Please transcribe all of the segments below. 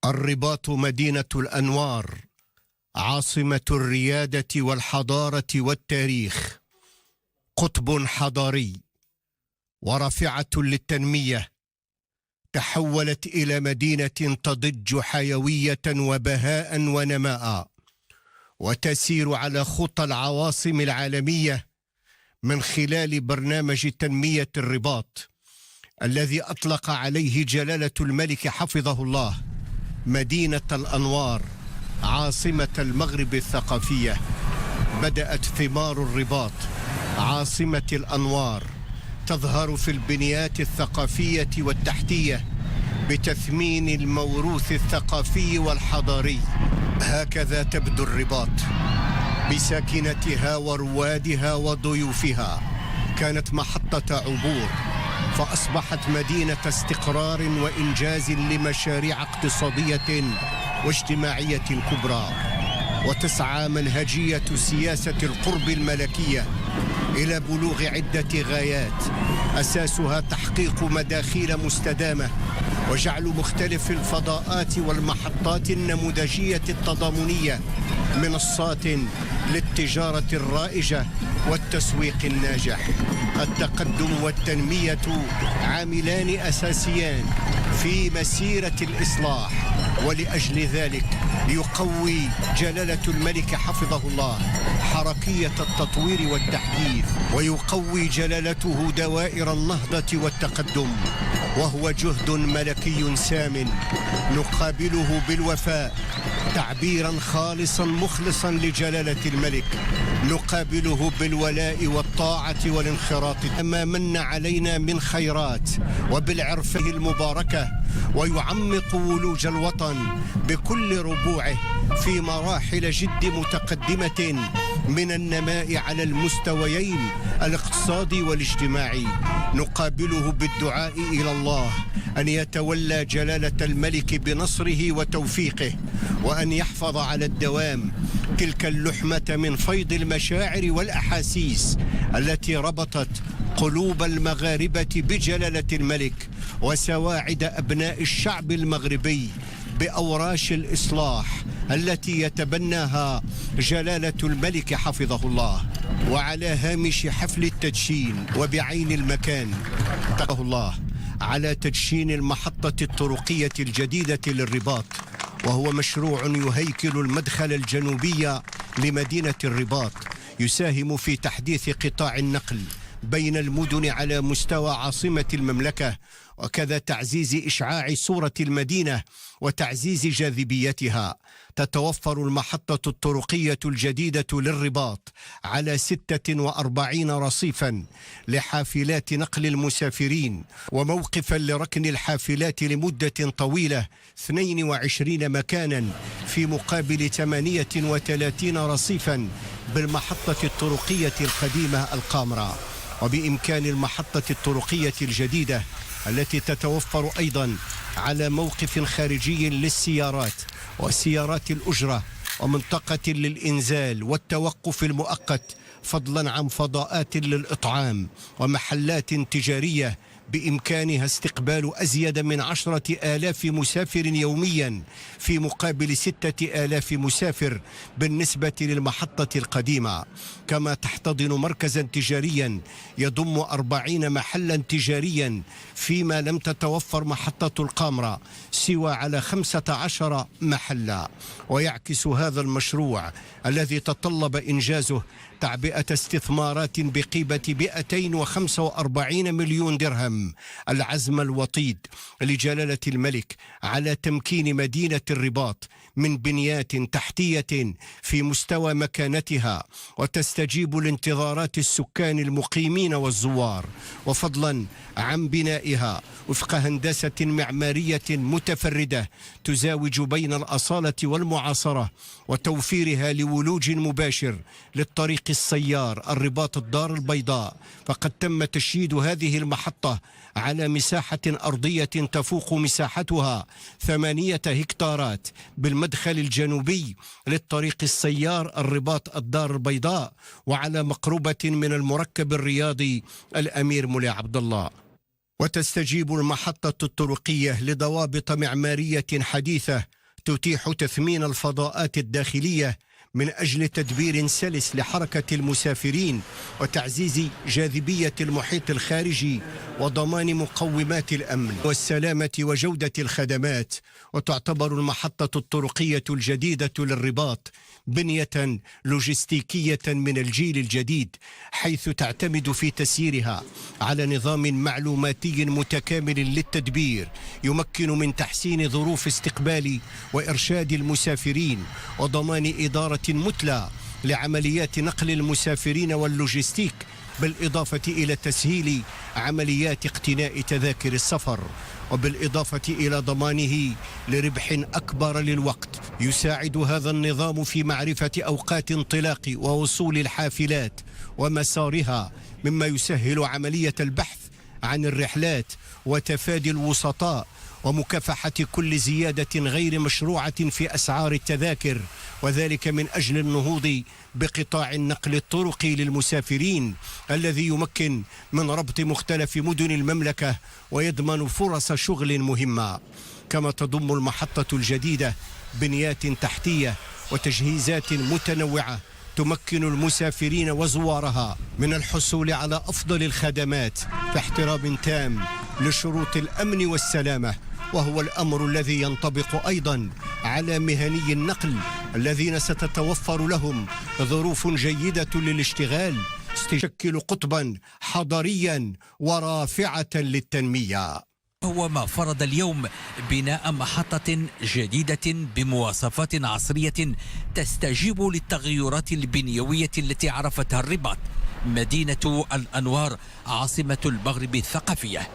الرباط مدينة الأنوار، عاصمة الريادة والحضارة والتاريخ، قطب حضاري ورافعة للتنمية، تحولت إلى مدينة تضج حيوية وبهاء ونماء، وتسير على خطى العواصم العالمية من خلال برنامج تنمية الرباط الذي أطلق عليه جلالة الملك حفظه الله مدينة الأنوار، عاصمة المغرب الثقافية. بدأت ثمار الرباط عاصمة الأنوار تظهر في البنيات الثقافية والتحتية بتثمين الموروث الثقافي والحضاري. هكذا تبدو الرباط بساكنتها وروادها وضيوفها. كانت محطة عبور، فأصبحت مدينة استقرار وإنجاز لمشاريع اقتصادية واجتماعية كبرى. وتسعى منهجية سياسة القرب الملكية إلى بلوغ عدة غايات، أساسها تحقيق مداخيل مستدامة وجعل مختلف الفضاءات والمحطات النموذجية التضامنية منصات للتجارة الرائجة والتسويق الناجح. التقدم والتنمية عاملان أساسيان في مسيرة الإصلاح، ولأجل ذلك يقوي جلالة الملك حفظه الله حركية التطوير والتحديث، ويقوي جلالته دوائر النهضة والتقدم، وهو جهد ملكي سام نقابله بالوفاء، تعبيرا خالصا مخلصا لجلالة الملك، نقابله بالولاء والطاعة والانخراط ما من علينا من خيرات وبالعرفة المباركة، ويعمق ولوج الوطن بكل ربوعه في مراحل جد متقدمة من النماء على المستويين الاقتصادي والاجتماعي. نقابله بالدعاء إلى الله أن يتولى جلالة الملك بنصره وتوفيقه، وأن يحفظ على الدوام تلك اللحمة من فيض المشاعر والأحاسيس التي ربطت قلوب المغاربة بجلالة الملك وسواعد أبناء الشعب المغربي بأوراش الإصلاح التي يتبناها جلالة الملك حفظه الله. وعلى هامش حفل التدشين وبعين المكان اتقاه الله على تدشين المحطة الطرقية الجديدة للرباط، وهو مشروع يهيكل المدخل الجنوبي لمدينة الرباط، يساهم في تحديث قطاع النقل بين المدن على مستوى عاصمة المملكة، وكذا تعزيز إشعاع صورة المدينة وتعزيز جاذبيتها. تتوفر المحطة الطرقية الجديدة للرباط على 46 رصيفا لحافلات نقل المسافرين، وموقفا لركن الحافلات لمدة طويلة 22 مكانا في مقابل 38 رصيفا بالمحطة الطرقية القديمة القامرة. وبإمكان المحطة الطرقية الجديدة التي تتوفر أيضا على موقف خارجي للسيارات وسيارات الأجرة ومنطقة للإنزال والتوقف المؤقت، فضلا عن فضاءات للإطعام ومحلات تجارية بإمكانها استقبال أزيد من 10,000 مسافر يوميا في مقابل 6,000 مسافر بالنسبة للمحطة القديمة. كما تحتضن مركزا تجاريا يضم 40 محلا تجاريا، فيما لم تتوفر محطة القامرة سوى على 15 محلا. ويعكس هذا المشروع الذي تطلب إنجازه تعبئة استثمارات بقيمة 245 مليون درهم العزم الوطيد لجلالة الملك على تمكين مدينة الرباط من بنيات تحتية في مستوى مكانتها وتستجيب لانتظارات السكان المقيمين والزوار، وفضلا عن بنائها وفق هندسة معمارية متفردة تزاوج بين الأصالة والمعاصرة، وتوفيرها لولوج مباشر للطريق السيار الرباط الدار البيضاء. فقد تم تشييد هذه المحطة على مساحة أرضية تفوق مساحتها 8 هكتارات بالمدخل الجنوبي للطريق السيار الرباط الدار البيضاء، وعلى مقربة من المركب الرياضي الأمير مولاي عبد الله. وتستجيب المحطة الطرقية لضوابط معمارية حديثة تتيح تثمين الفضاءات الداخلية من أجل تدبير سلس لحركة المسافرين وتعزيز جاذبية المحيط الخارجي وضمان مقومات الأمن والسلامة وجودة الخدمات. وتعتبر المحطة الطرقية الجديدة للرباط بنية لوجستيكية من الجيل الجديد، حيث تعتمد في تسييرها على نظام معلوماتي متكامل للتدبير يمكن من تحسين ظروف استقبال وإرشاد المسافرين وضمان إدارة مثلى لعمليات نقل المسافرين واللوجستيك، بالإضافة إلى تسهيل عمليات اقتناء تذاكر السفر، وبالإضافة إلى ضمانه لربح أكبر للوقت. يساعد هذا النظام في معرفة أوقات انطلاق ووصول الحافلات ومسارها، مما يسهل عملية البحث عن الرحلات وتفادي الوسطاء ومكافحة كل زيادة غير مشروعة في أسعار التذاكر، وذلك من أجل النهوض بقطاع النقل الطرقي للمسافرين الذي يمكن من ربط مختلف مدن المملكة ويضمن فرص شغل مهمة. كما تضم المحطة الجديدة بنيات تحتية وتجهيزات متنوعة تمكن المسافرين وزوارها من الحصول على أفضل الخدمات في احترام تام لشروط الأمن والسلامة، وهو الأمر الذي ينطبق أيضا على مهني النقل الذين ستتوفر لهم ظروف جيدة للاشتغال، تشكل قطبا حضريا ورافعة للتنمية. هو ما فرض اليوم بناء محطة جديدة بمواصفات عصرية تستجيب للتغيرات البنيوية التي عرفتها الرباط، مدينة الأنوار عاصمة المغرب الثقافية.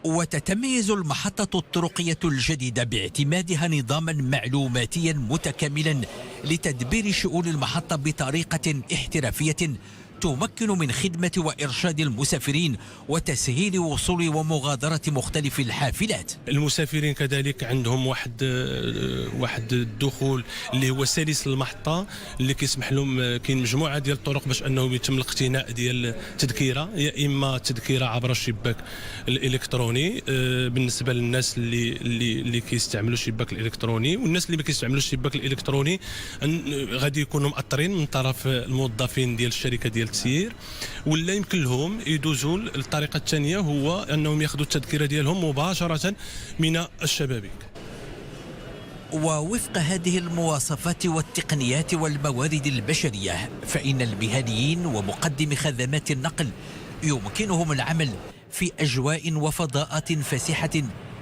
وتتميز المحطة الطرقية الجديدة باعتمادها نظاما معلوماتيا متكاملا لتدبير شؤون المحطة بطريقة احترافية تمكن من خدمة وإرشاد المسافرين وتسهيل وصول ومغادرة مختلف الحافلات. المسافرين كذلك عندهم واحد الدخول اللي هو سلس المحطة اللي كيسمح لهم، كاين مجموعة ديال الطرق باش أنه يتم الاقتناء ديال التذكرة، يا إما تذكرة عبر الشباك الإلكتروني بالنسبة للناس اللي كيستعملوا الشباك الإلكتروني، والناس اللي ما كيستعملوش الشباك الإلكتروني غادي يكونوا مأطرين من طرف الموظفين ديال الشركة ديال التسيير، ولا يمكن لهم يدوزوا الطريقه الثانيه هو انهم ياخذوا التذكره ديالهم مباشره من الشبابيك. ووفق هذه المواصفات والتقنيات والموارد البشريه، فإن المهنيين ومقدمي خدمات النقل يمكنهم العمل في أجواء وفضاءات فسيحة،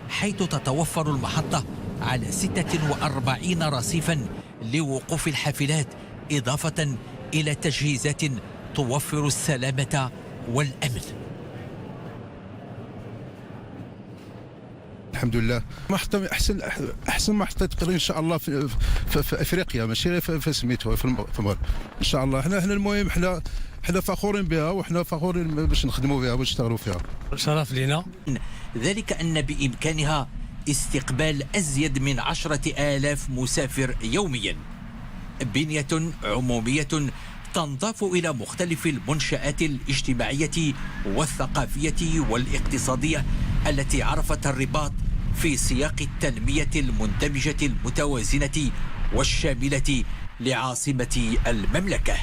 حيث تتوفر المحطة على 46 رصيفا لوقوف الحافلات، إضافة إلى تجهيزات توفر السلامة والأمن. الحمد لله محطة أحسن محطة تقريبا إن شاء الله في أفريقيا، ماشي في سميتو في المغرب إن شاء الله. حنا المهم حنا فخورين بها، وحنا فخورين باش نخدموا بها ونشتغلوا فيها. شرف لنا ذلك أن بإمكانها استقبال أزيد من 10,000 مسافر يوميا. بنية عمومية تنضاف إلى مختلف المنشآت الاجتماعية والثقافية والاقتصادية التي عرفت الرباط في سياق التنمية المندمجة المتوازنة والشاملة لعاصمة المملكة.